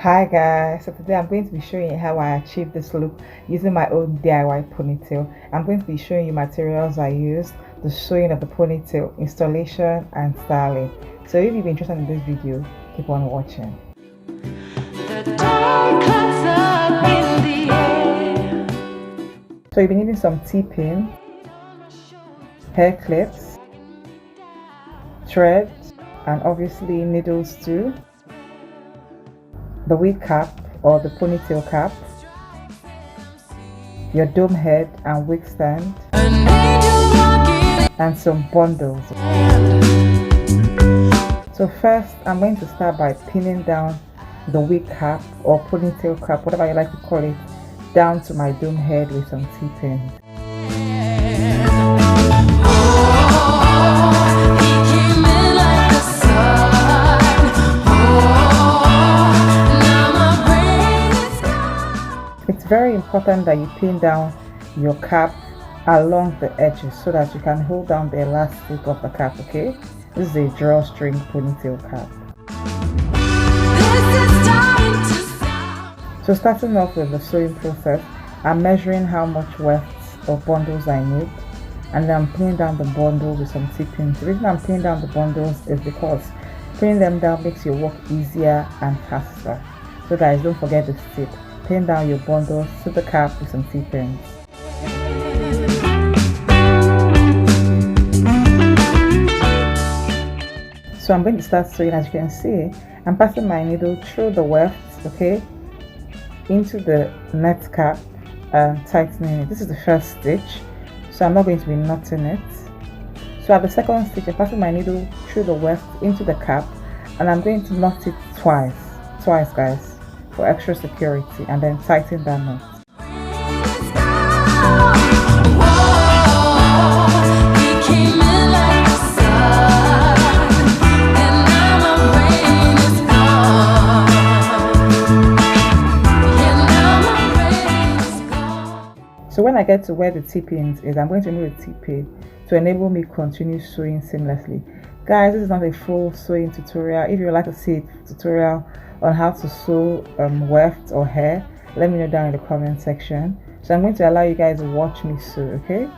Hi guys, so today I'm going to be showing you how I achieved this look using my own DIY ponytail. I'm going to be showing you materials I used, the sewing of the ponytail, installation and styling. So if you've been interested in this video, keep on watching. So you'll be needing some T-pins, hair clips, threads, and obviously needles too, the wig cap or the ponytail cap, your dome head and wig stand, and some bundles. So first I'm going to start by pinning down the wig cap or ponytail cap, whatever you like to call it, down to my dome head with some T-pins. It's very important that you pin down your cap along the edges so that you can hold down the elastic of the cap, okay? This is a drawstring ponytail cap. So starting off with the sewing process, I'm measuring how much wefts or bundles I need, and then I'm pinning down the bundle with some T-pins. The reason I'm pinning down the bundles is because pinning them down makes your work easier and faster. So guys, don't forget this tip. Pin down your bundles to the cap with some T-pins. So I'm going to start sewing. As you can see, I'm passing my needle through the wefts, okay, into the net cap and tightening it. This is the first stitch, so I'm not going to be knotting it. So at the second stitch, I'm passing my needle through the weft into the cap, and I'm going to knot it twice guys, for extra security, and then tighten that knot. So when I get to where the T-pins is, I'm going to remove the T-pin to enable me continue sewing seamlessly. Guys, this is not a full sewing tutorial. If you would like to see a tutorial on how to sew weft or hair, let me know down in the comment section. So I'm going to allow you guys to watch me sew, okay?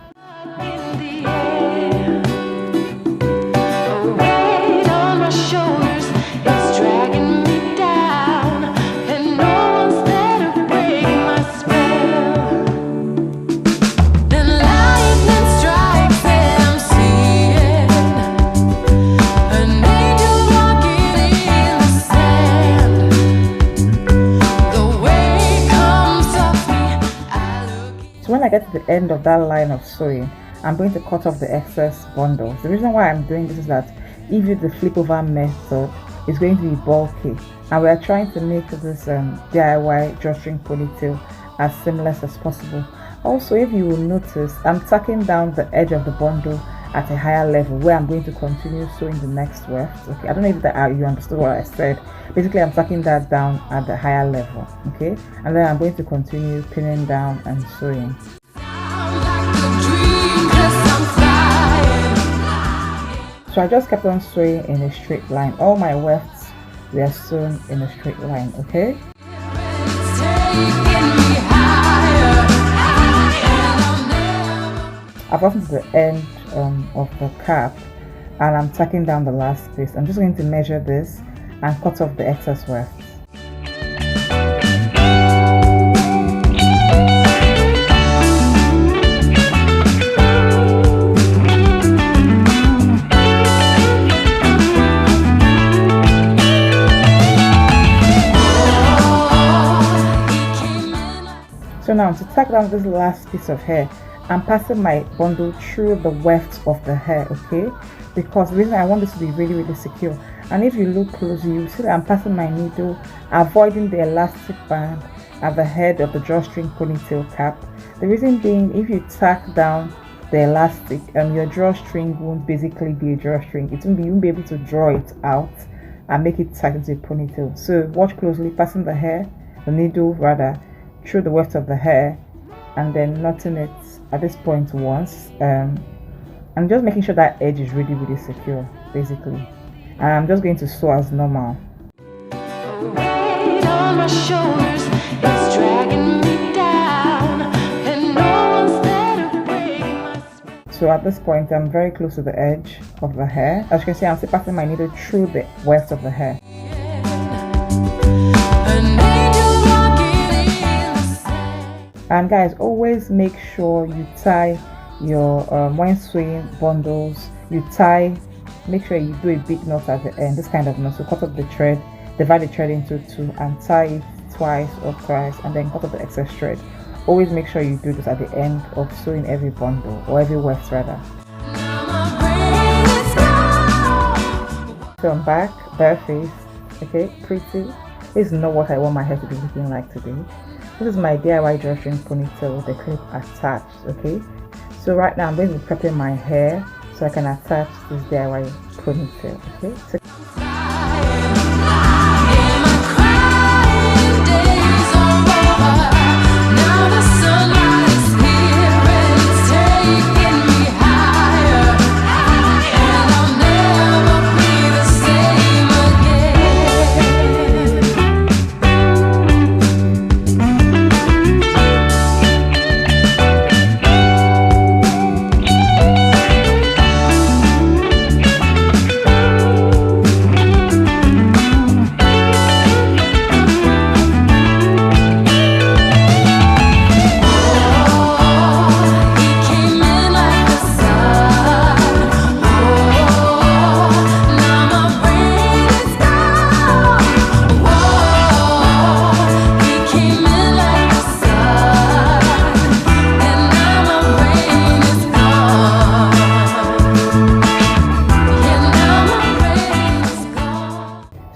So when I get to the end of that line of sewing, I'm going to cut off the excess bundles. The reason why I'm doing this is that if you do the flip over method, it's going to be bulky, and we are trying to make this DIY drawstring ponytail as seamless as possible. Also, if you will notice, I'm tucking down the edge of the bundle at a higher level where I'm going to continue sewing the next weft. Okay, I don't know if that you understood what I said. Basically, I'm tucking that down at the higher level, okay, and then I'm going to continue pinning down and sewing. So I just kept on sewing in a straight line. All my wefts were sewn in a straight line, okay? I've gotten to the end of the cap, and I'm tucking down the last piece. I'm just going to measure this and cut off the excess wefts. So now to tack down this last piece of hair, I'm passing my bundle through the weft of the hair, okay? Because the reason I want this to be really secure, and if you look closely, you see that I'm passing my needle, avoiding the elastic band at the head of the drawstring ponytail cap. The reason being, if you tack down the elastic, your drawstring won't basically be a drawstring. You won't be able to draw it out and make it tight into a ponytail. So watch closely, passing the needle rather, through the weft of the hair, and then knotting it at this point once, and just making sure that edge is really secure basically, and I'm just going to sew as normal. my shoulders, it's dragging me down, and no one's there to break my spirit. So at this point, I'm very close to the edge of the hair. As you can see, I'm still passing my needle through the weft of the hair. And guys, always make sure you tie your when sewing bundles, make sure you do a big knot at the end, this kind of knot. So cut up the thread, divide the thread into two and tie it twice or thrice, and then cut up the excess thread. Always make sure you do this at the end of sewing every bundle, or every weft rather. So I'm back, bare face, okay, pretty. This is not what I want my hair to be looking like today. This is my DIY drawstring ponytail with the clip attached, okay. So right now I'm going to be prepping my hair so I can attach this DIY ponytail, okay.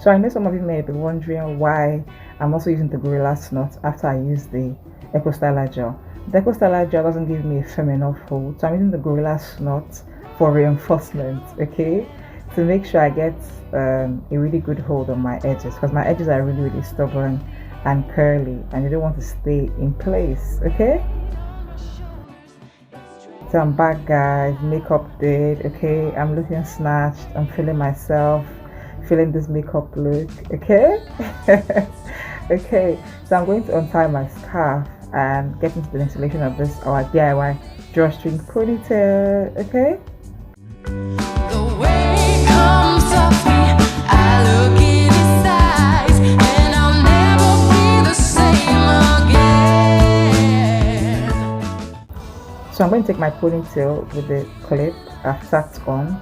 So I know some of you may be wondering why I'm also using the Gorilla Snot after I use the Eco Styler gel. The Eco Styler gel doesn't give me a firm enough hold, so I'm using the Gorilla Snot for reinforcement, okay, to make sure I get a really good hold on my edges, because my edges are really stubborn and curly and they don't want to stay in place, okay. So I'm back, guys, makeup did, okay, I'm looking snatched, I'm feeling myself, feeling this makeup look, okay. Okay, so I'm going to untie my scarf and get into the installation of this our DIY drawstring ponytail, okay. The way comes off me, I look in his eyes, and I'll never be the same again. So I'm going to take my ponytail with the clip I've tacked on.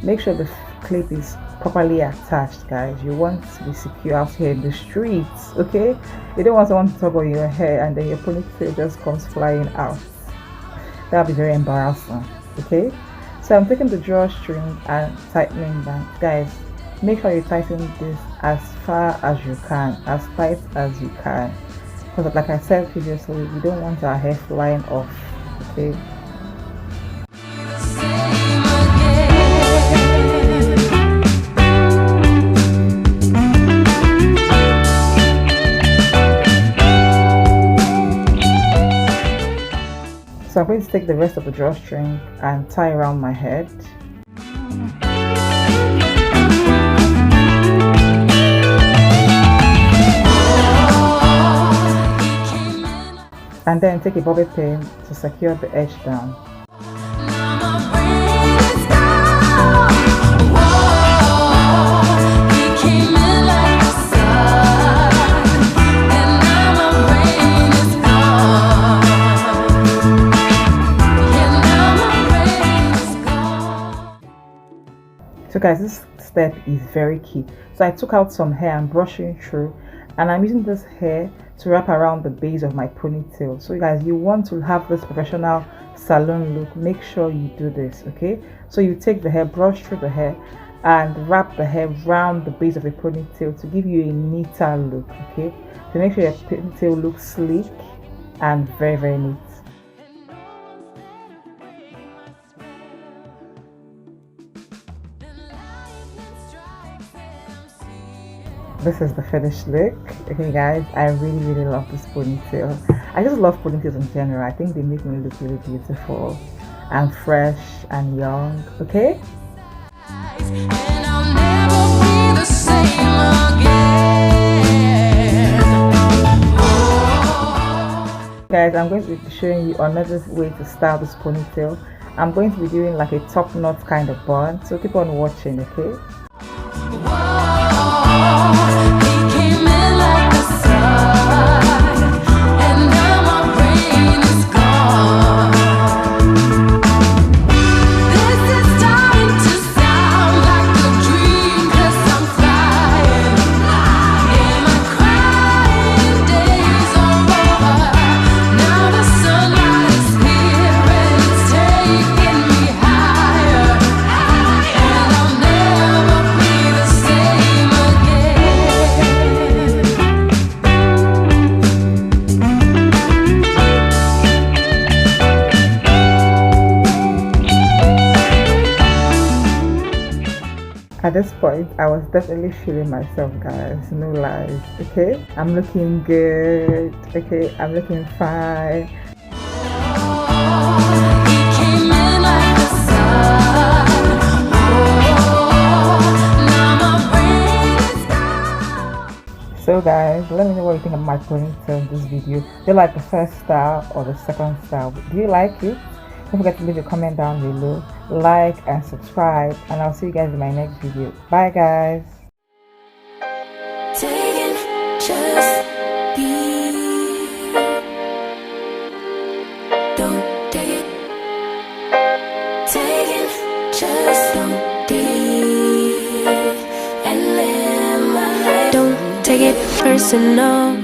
Make sure the clip is properly attached, guys. You want to be secure out here in the streets, okay. You don't want someone to tug on your hair and then your ponytail just comes flying out. That'll be very embarrassing, okay. So I'm taking the drawstring and tightening that, guys. Make sure you tighten this as far as you can, as tight as you can, because like I said previously, we don't want our hair flying off, okay. So I'm going to take the rest of the drawstring and tie around my head. And then take a bobby pin to secure the edge down. So guys, this step is very key. So I took out some hair and brushing through, and I'm using this hair to wrap around the base of my ponytail. So guys, you want to have this professional salon look, make sure you do this, okay. So you take the hair, brush through the hair and wrap the hair around the base of the ponytail to give you a neater look, okay, to make sure your ponytail looks sleek and very neat. This is the finished look. Okay guys, I really love this ponytail. I just love ponytails in general. I think they make me look really beautiful. and fresh and young. Okay, And I'll never be the same again. guys, I'm going to be showing you another way to style this ponytail. I'm going to be doing like a top knot kind of bun, so keep on watching. Okay, He came in like the sun, and now my brain is gone. This is starting to sound like a dream, 'cause I'm flying. Yeah, my crying days are over. Now the sunlight is here and it's taking me higher, and I'll never be the same again. at this point I was definitely feeling myself, guys, no lies. Okay, I'm looking good. Okay, I'm looking fine. He came in like the sun. Now my brain is gone. So guys, let me know what you think of my ponytail in this video. Do you like the first style or the second style? Do you like it? Don't forget to leave a comment down below, like and subscribe, and I'll see you guys in my next video. Bye guys. Taking just be. Don't take it. Taking just don't be. And live my life. Don't take it personal.